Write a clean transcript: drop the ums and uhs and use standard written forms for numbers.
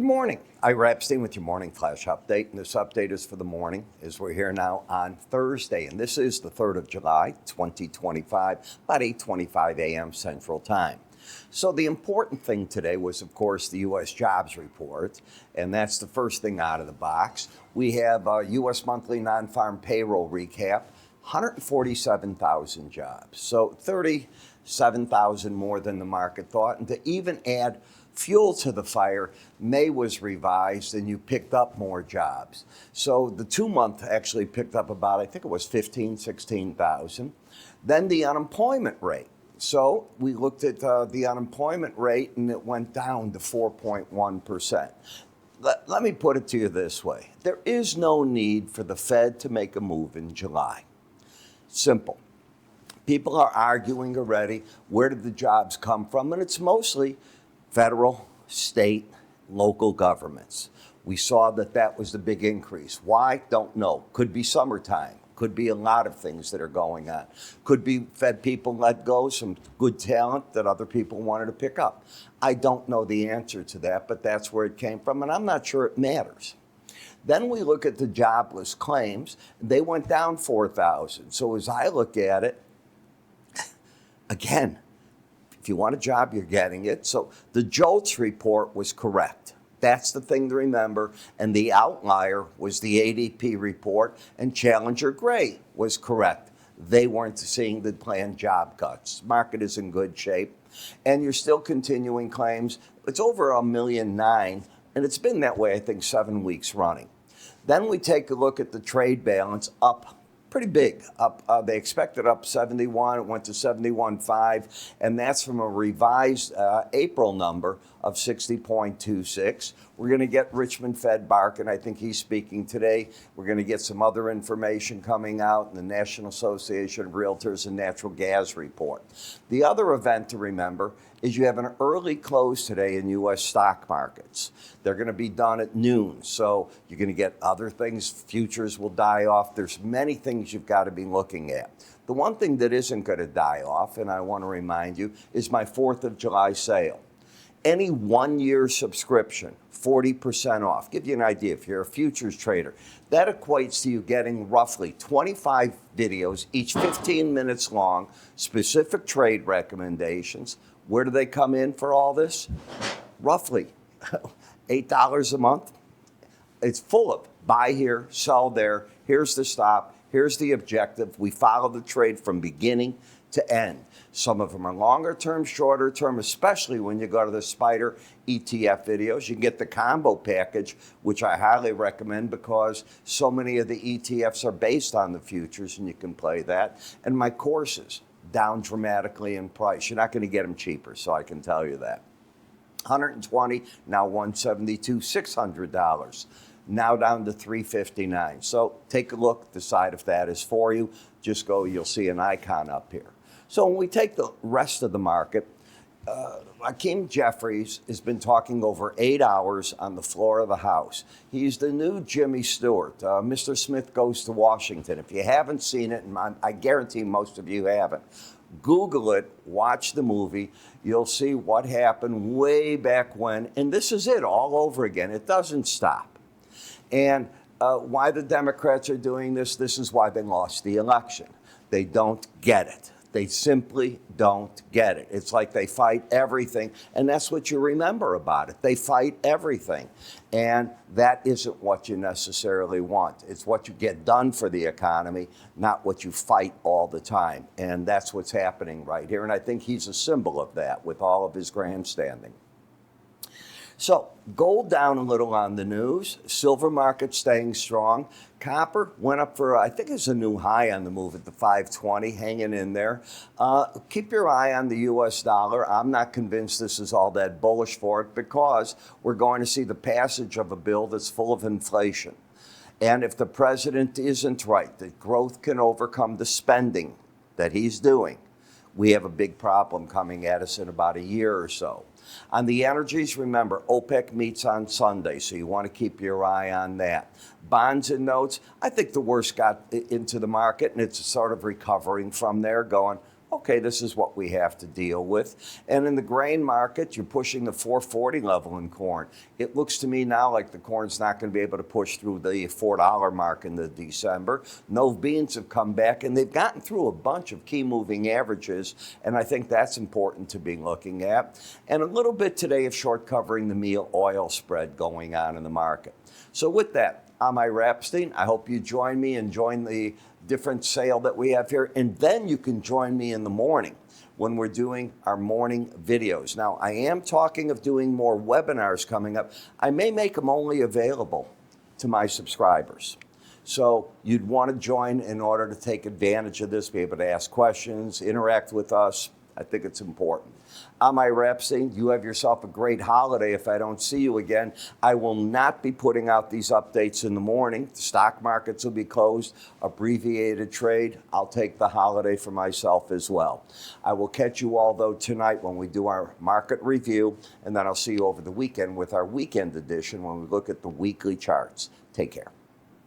morning. Ira Epstein with your morning flash update. And this update is for the morning as we're here now on Thursday. And this is the 3rd of July, 2025, about 8:25 a.m. Central Time. So the important thing today was, of course, the U.S. jobs report. And that's the first thing out of the box. We have a U.S. monthly non-farm payroll recap, 147,000 jobs. So 37,000 more than the market thought. And to even add fuel to the fire, May was revised and you picked up more jobs. So the 2-month actually picked up about, I think it was 16,000. Then the unemployment rate. So we looked at the unemployment rate and it went down to 4.1%. Let me put it to you this way. There is no need for the Fed to make a move in July. Simple. People are arguing already, where did the jobs come from? And it's mostly federal, state, local governments. We saw that was the big increase. Why? Don't know. Could be summertime. Could be a lot of things that are going on. Could be Fed people let go some good talent that other people wanted to pick up. I don't know the answer to that, but that's where it came from, and I'm not sure it matters. Then we look at the jobless claims. They went down 4,000. So as I look at it, again, if you want a job, you're getting it. So the JOLTS report was correct. That's the thing to remember. And the outlier was the ADP report, and Challenger Gray was correct. They weren't seeing the planned job cuts. Market is in good shape. And you're still continuing claims. It's over 1.9 million, and it's been that way, I think, 7 weeks running. Then we take a look at the trade balance, up pretty big. They expected up 71. It went to 71.5, and that's from a revised April number of 60.26. We're going to get Richmond Fed Barkin. I think he's speaking today. We're going to get some other information coming out in the National Association of Realtors and Natural Gas report. The other event to remember is you have an early close today in U.S. stock markets. They're going to be done at noon, so you're going to get other things. Futures will die off. There's many things you've got to be looking at. The one thing that isn't going to die off, and I want to remind you, is my 4th of July sale. Any 1-year subscription, 40% off. Give you an idea, if you're a futures trader, that equates to you getting roughly 25 videos, each 15 minutes long, specific trade recommendations. Where do they come in for all this? Roughly $8 a month. It's full of buy here, sell there, here's the stop, here's the objective. We follow the trade from beginning to end. Some of them are longer term, shorter term, especially when you go to the Spider ETF videos. You can get the combo package, which I highly recommend because so many of the ETFs are based on the futures and you can play that. And my courses, down dramatically in price. You're not going to get them cheaper, so I can tell you that. $120, now $172, $600. Now down to $359. So take a look, decide if that is for you. Just go, you'll see an icon up here. So when we take the rest of the market, Hakeem Jeffries has been talking over 8 hours on the floor of the House. He's the new Jimmy Stewart. Mr. Smith Goes to Washington. If you haven't seen it, and I guarantee most of you haven't, Google it, watch the movie. You'll see what happened way back when. And this is it all over again. It doesn't stop. And why the Democrats are doing this is why they lost the election. They don't get it. They simply don't get it. It's like they fight everything, and that's what you remember about it. They fight everything, and that isn't what you necessarily want. It's what you get done for the economy, not what you fight all the time, and that's what's happening right here, and I think he's a symbol of that with all of his grandstanding. So gold down a little on the news. Silver market staying strong. Copper went up for, I think it's a new high on the move at the 520, hanging in there. Keep your eye on the U.S. dollar. I'm not convinced this is all that bullish for it because we're going to see the passage of a bill that's full of inflation. And if the president isn't right, that growth can overcome the spending that he's doing, we have a big problem coming at us in about a year or so. On the energies, remember, OPEC meets on Sunday, so you want to keep your eye on that. Bonds and notes, I think the worst got into the market, and it's sort of recovering from there, going, okay, this is what we have to deal with. And in the grain market, you're pushing the 440 level in corn. It looks to me now like the corn's not going to be able to push through the $4 mark in the December. No beans have come back, and they've gotten through a bunch of key moving averages, and I think that's important to be looking at. And a little bit today of short covering the meal oil spread going on in the market. So with that, I'm Ira Epstein. I hope you join me and join the different sale that we have here. And then you can join me in the morning when we're doing our morning videos. Now, I am talking of doing more webinars coming up. I may make them only available to my subscribers. So you'd want to join in order to take advantage of this, be able to ask questions, interact with us. I think it's important. I'm Ira Epstein. You have yourself a great holiday if I don't see you again. I will not be putting out these updates in the morning. The stock markets will be closed, abbreviated trade. I'll take the holiday for myself as well. I will catch you all, though, tonight when we do our market review, and then I'll see you over the weekend with our weekend edition when we look at the weekly charts. Take care.